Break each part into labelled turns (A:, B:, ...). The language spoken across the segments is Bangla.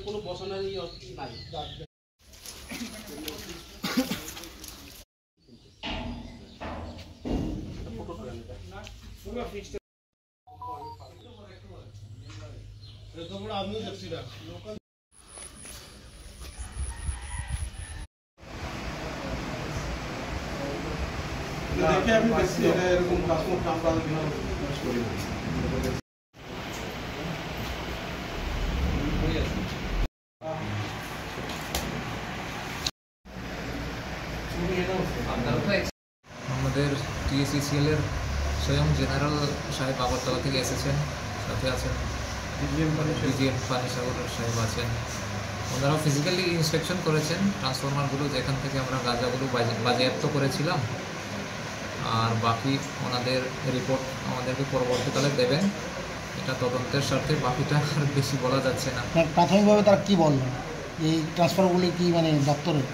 A: কোনো বসানোর নাই। আমিও দেখছি না দেখে আমি দেখছি এটা এরকম পাসপোর্ট আমরা ইউজ করি না।
B: আমাদের টিএসিসিএল-এর স্বয়ং জেনারেল সাহেব আগরতলা থেকে এসেছেন, সাথে আছেন ডিজিএম পানিসাগর সাহেব আছেন। ওনারা ফিজিক্যালি ইন্সপেকশন করেছেন ট্রান্সফরমারগুলো, যেখান থেকে আমরা গাঁজাগুলো বাজেয়াপ্ত করেছিলাম। আর বাকি ওনাদের রিপোর্ট আমাদেরকে পরবর্তীকালে দেবেন। এটা তদন্তের স্বার্থে, বাকিটা আর বেশি বলা যাচ্ছে না।
C: প্রাথমিকভাবে তারা কি বললেন এই ট্রান্সফারগুলি কি মানে দপ্তরের?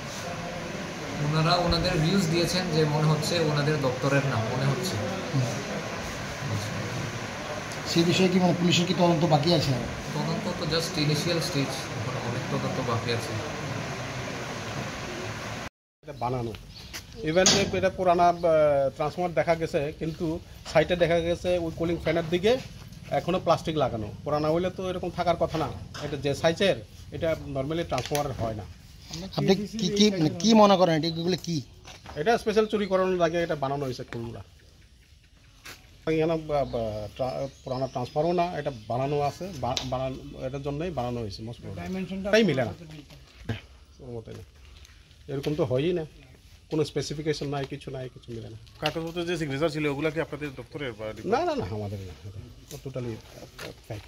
B: ওনারা ওনাদের ভিউজ দিয়েছেন যে মনে হচ্ছে ওনাদের দপ্তরের না, মনে হচ্ছে।
C: সেই বিষয়ে কি মানে পুলিশের কি তদন্ত বাকি আছে?
B: তদন্ত তো জাস্ট ইনিশিয়াল স্টেজ, এখন অনেক তদন্ত বাকি আছে।
A: এটা বানানো ইভেন এটা পুরানা ট্রান্সফরমার দেখা গেছে, কিন্তু সাইটে দেখা গেছে ওই কুলিং ফ্যানের দিকে এখনও প্লাস্টিক লাগানো। পুরানা হইলে তো এরকম থাকার কথা না। এটা যে সাইজের, এটা নর্মালি ট্রান্সফরমার হয় না।
C: আপনি কি মনে করেন এগুলো কি?
A: এটা স্পেশাল চুরি করানোর লাগে এটা বানানো হয়েছে কোনগুলা। এখানে পুরানা ট্রান্সফারও না, এটা বানানো আছে, এটার জন্যই বানানো হয়েছে। তাই মিলে না, এরকম তো হয়ই না, কোনো স্পেসিফিকেশন নাই, কিছু নাই, কিছু মিলে না।
D: কাগজপত্র যে সিগনেচার ছিল ওগুলা কি আপনাদের দপ্তরের?
A: না না না, আমাদের না, টোটালি ফেক।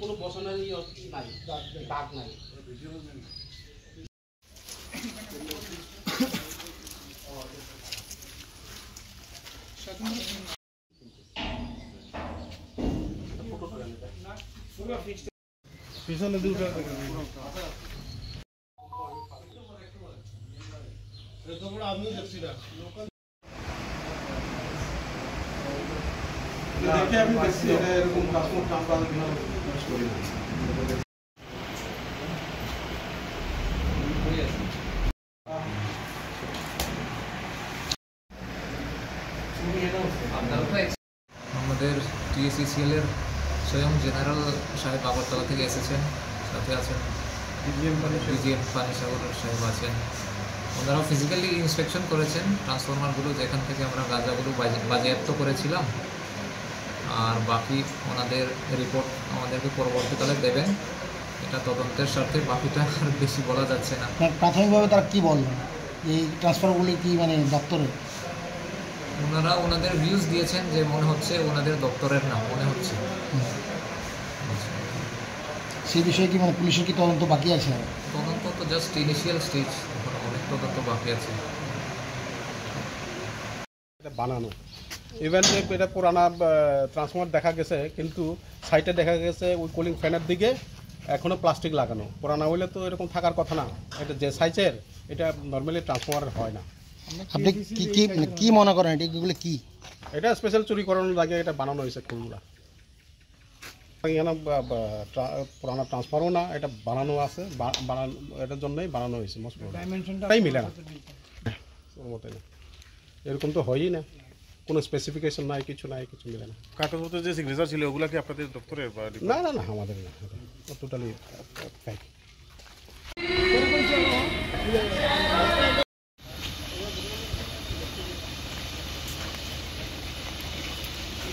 A: কোনো বসানোর নাই, দাগ নাই।
D: পিছনে দুটো
A: আমিও দেখছি না দেখে আমি দেখছি এটা এরকম পাসপোর্ট আমরা ইউজ করি না।
B: আমাদের টিএসিসিএল-এর স্বয়ং জেনারেল সাহেব আগরতলা থেকে এসেছেন, সাথে আছেন ডিজিএম পানিসাগর সাহেব আছেন। ওনারা ফিজিক্যালি ইন্সপেকশন করেছেন ট্রান্সফরমারগুলো, যেখান থেকে আমরা গাঁজাগুলো বাজেয়াপ্ত করেছিলাম। আর বাকি ওনাদের রিপোর্ট আমাদেরকে পরবর্তীকালে দেবেন। এটা তদন্তের স্বার্থে, বাকিটা আর বেশি বলা যাচ্ছে না।
C: প্রাথমিকভাবে তারা কি বললেন এই ট্রান্সফারগুলি কি মানে দপ্তরের?
B: ওনারা ওনাদের ভিউজ দিয়েছেন যে মনে হচ্ছে ওনাদের দপ্তরের না, মনে হচ্ছে।
C: সেই বিষয়ে কি মানে পুলিশের কি তদন্ত বাকি আছে?
B: তদন্ত তো জাস্ট ইনিশিয়াল স্টেজ, এখন অনেক তদন্ত বাকি আছে।
A: এটা বানানো ইভেন এটা পুরানা ট্রান্সফরমার দেখা গেছে, কিন্তু সাইটে দেখা গেছে ওই কুলিং ফ্যানের দিকে এখনও প্লাস্টিক লাগানো। পুরানা হইলে তো এরকম থাকার কথা না। এটা যে সাইজের, এটা নর্মালি ট্রান্সফরমার হয় না।
C: আপনি কি মনে করেন এগুলো কি?
A: এটা স্পেশাল চুরি করানোর লাগে এটা বানানো হয়েছে কোনগুলা। এখানে পুরানা ট্রান্সফারও না, এটা বানানো আছে, এটার জন্যই বানানো হয়েছে। তাই মিলে না, এরকম তো হয়ই না, কোনো স্পেসিফিকেশন নাই, কিছু নাই, কিছু মিলে না।
D: কাগজপত্র যে সিগনেচার ছিল ওগুলা কি আপনাদের দপ্তরের?
A: না না না, আমাদের না, টোটালি ফেক।